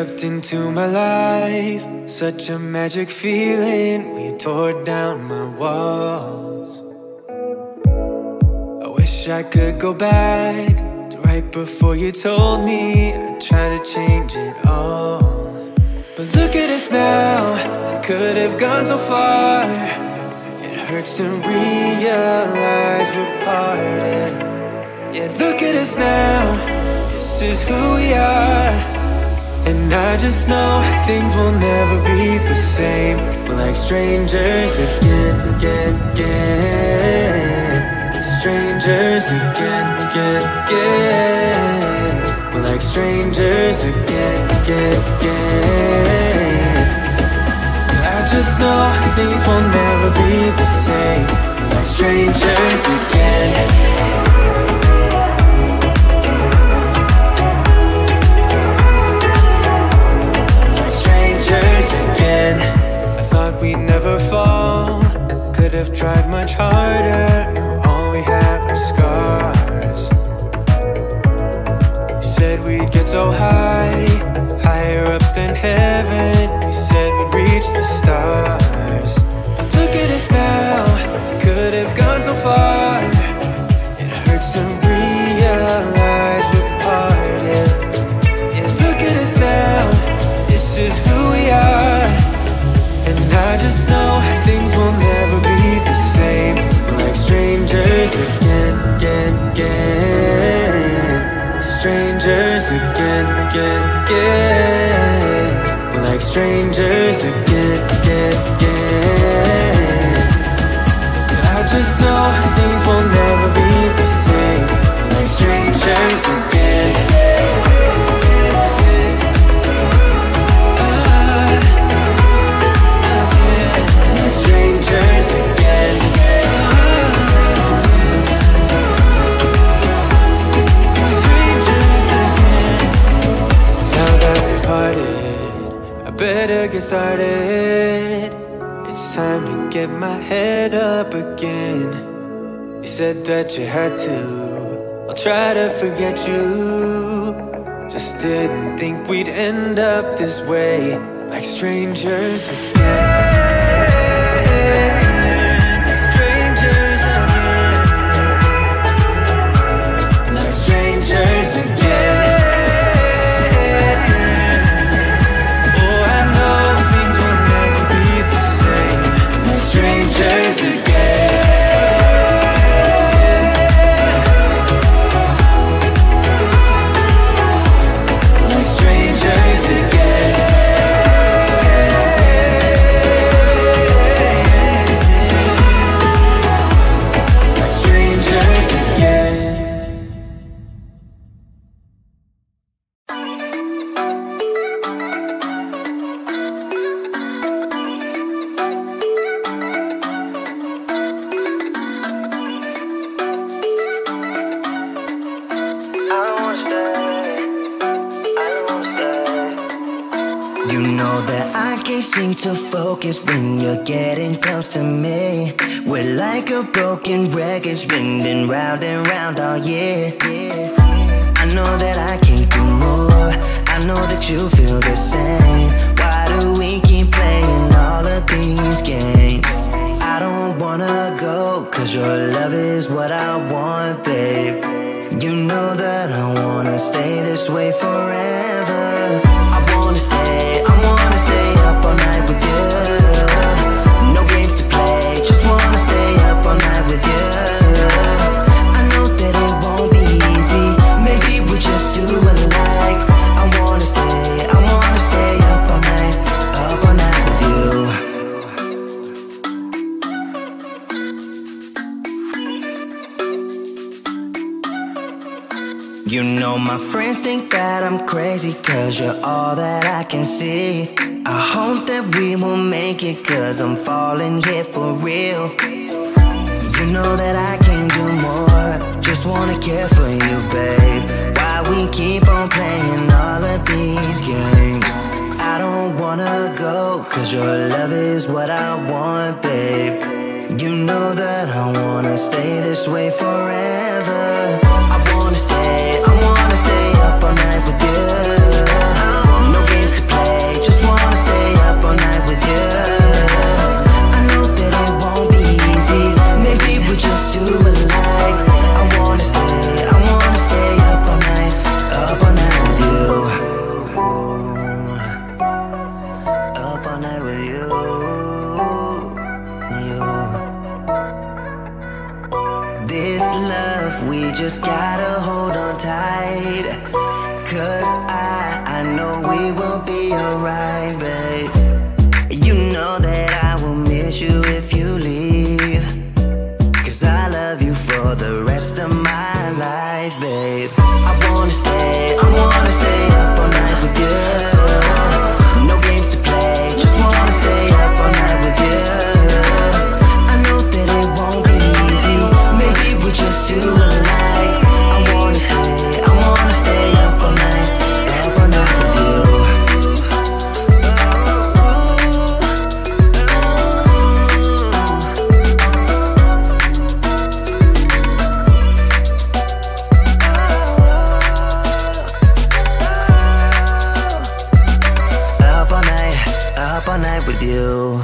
stepped into my life. Such a magic feeling when you tore down my walls. I wish I could go back to right before you told me I'd try to change it all. But look at us now, I could have gone so far. It hurts to realize we're parted. Yeah, look at us now, this is who we are. And I just know things will never be the same. We're like strangers again. Strangers again. We're like strangers again. I just know things will never be the same. We're like strangers again. Again. I thought we'd never fall. Could have tried much harder. Now all we have are scars. You said we'd get so high, higher up than heaven. You said we'd reach the stars. But look at us now, could have gone so far. It hurts to realize we're parted. Yeah, look at us now, this is who we are. And I just know things will never be the same. We're like strangers again. Strangers again. We're like strangers again. I just know things will never be the same. We're like strangers again. Strangers again. Strangers again. Now that we're parted, I better get started. It's time to get my head up again. You said that you had to, I'll try to forget you. Just didn't think we'd end up this way. Like strangers again. Strangers again. Oh, I know things will never be the same. Strangers again. Strangers again. Strangers again. Seem to focus when you're getting close to me. We're like a broken record spinning round and round all year. I know that I can't do more. I know that you feel the same. Why do we keep playing all of these games? I don't wanna go, cause your love is what I want, babe. You know that I wanna stay this way forever. I wanna stay up all night with you. No games to play, just wanna stay up all night with you. I know that it won't be easy, maybe we're just too alike. I wanna stay up all night with you. You know my friends think that I'm crazy, cause you're all that I can see. I hope that we will make it, cause I'm falling here for real. You know that I can't do more, just wanna care for you, babe. Why we keep on playing all of these games? I don't wanna go, cause your love is what I want, babe. You know that I wanna stay this way forever. I wanna stay up all night with you. No games to tight, 'cause I know we will be alright, babe. You know that I will miss you if you leave, 'cause I love you for the rest of my life, babe. I wanna stay up all night with you. No games to play, just wanna stay up all night with you. I know that it won't be easy, maybe we're just too alike. I wanna stay up all night with you. Up all night with you.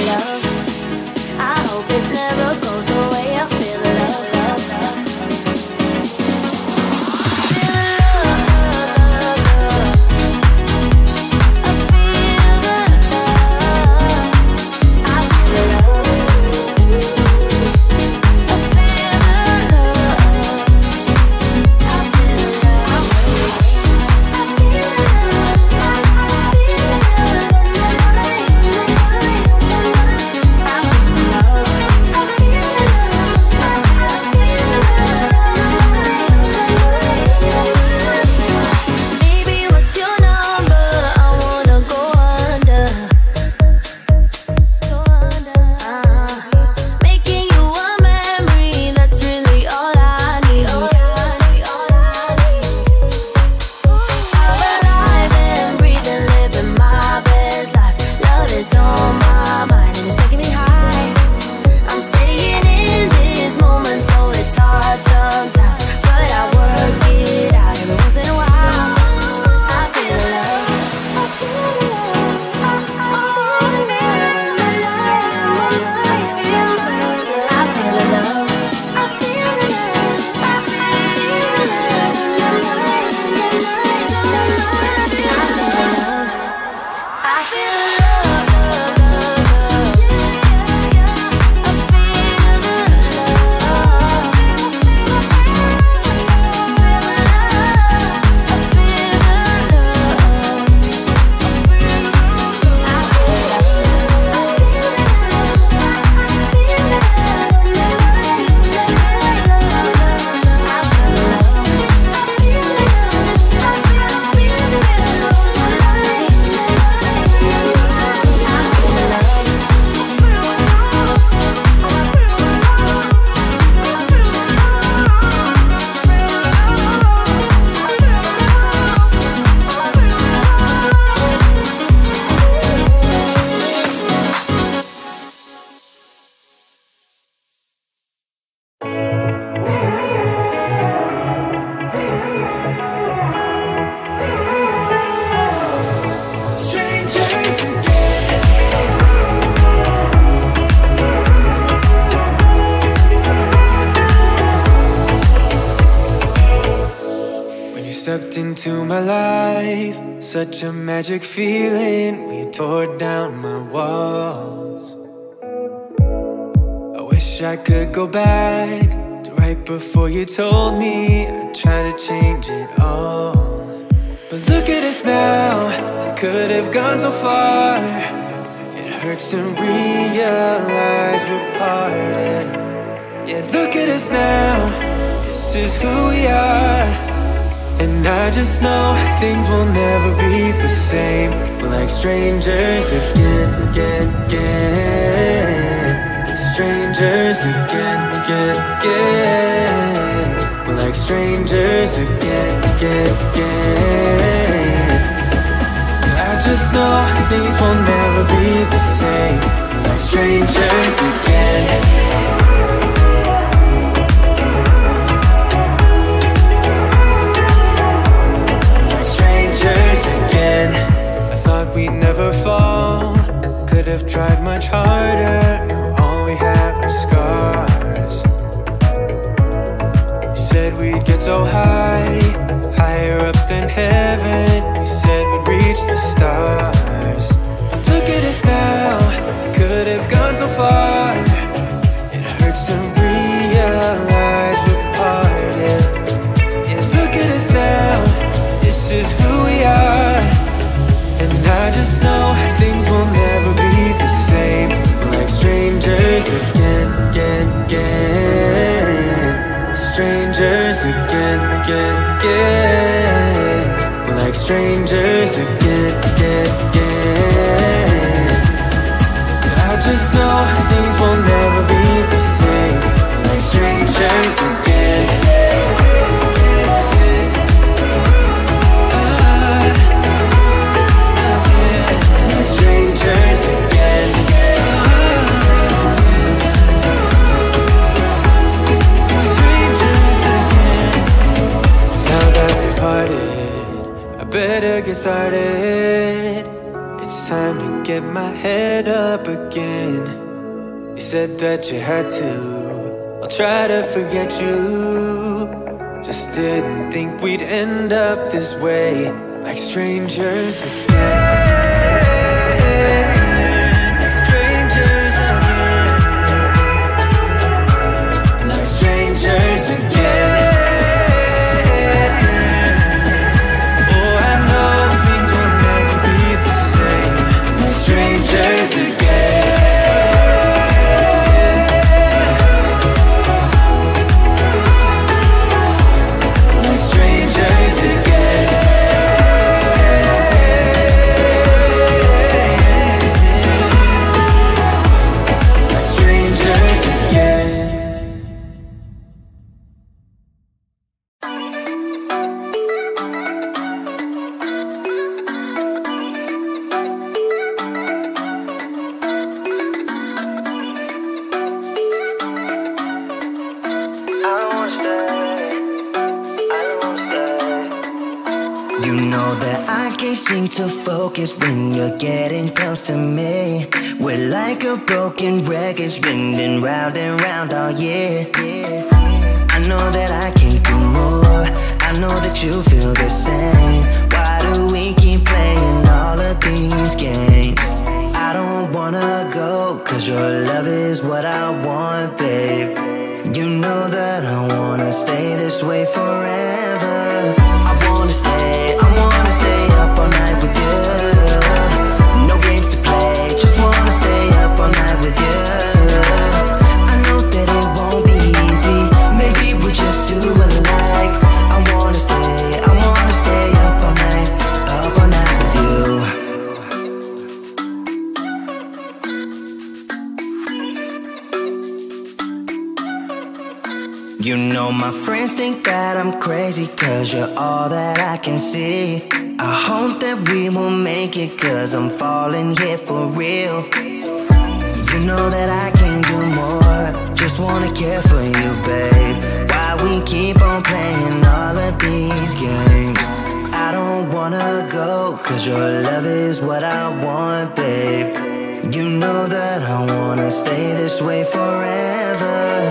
love. I hope it's never never goes away. I feel the love, love, love. Stepped into my life, such a magic feeling when you tore down my walls. I wish I could go back to right before you told me I'd try to change it all. But look at us now, could have gone so far. It hurts to realize we're parted. Yeah, look at us now, this is who we are. And I just know things will never be the same. We're like strangers again, again, again. Strangers again, again, again. We're like strangers again, again, again. I just know things will never be the same. We're like strangers again. Again, I thought we'd never fall. Could have tried much harder. Now all we have are scars. You said we'd get so high, higher up than heaven. You said we'd reach the stars. But look at us now, could have gone so far. It hurts to realize we're parted. Yeah, look at us now, this is who we are. And I just know things will never be the same. We're like strangers again, again, again. Strangers again, again, again. We're like strangers again, again, again. I just know things will never be the same. We're like strangers again. Strangers again. Strangers again. Now that we parted, I better get started. It's time to get my head up again. You said that you had to. I'll try to forget you. Just didn't think we'd end up this way, like strangers again. Strangers again. Like strangers again. Oh, I know things will never be the same, like strangers again. Seem to focus when you're getting close to me. We're like a broken record spinning round and round all year. I know that I can do more. I know that you feel the same. Why do we keep playing all of these games? I don't wanna go, cause your love is what I want, babe. You know that I wanna stay this way forever. I wanna stay up all night with you. No games to play, just wanna stay up all night with you. I know that it won't be easy, maybe we're just too alike. I wanna stay up all night with you. You know my friends think that I'm crazy, cause you're all that I can see. I hope that we will make it, cause I'm falling here for real. You know that I can do more, just wanna care for you, babe. Why we keep on playing all of these games? I don't wanna go, cause your love is what I want, babe. You know that I wanna stay this way forever.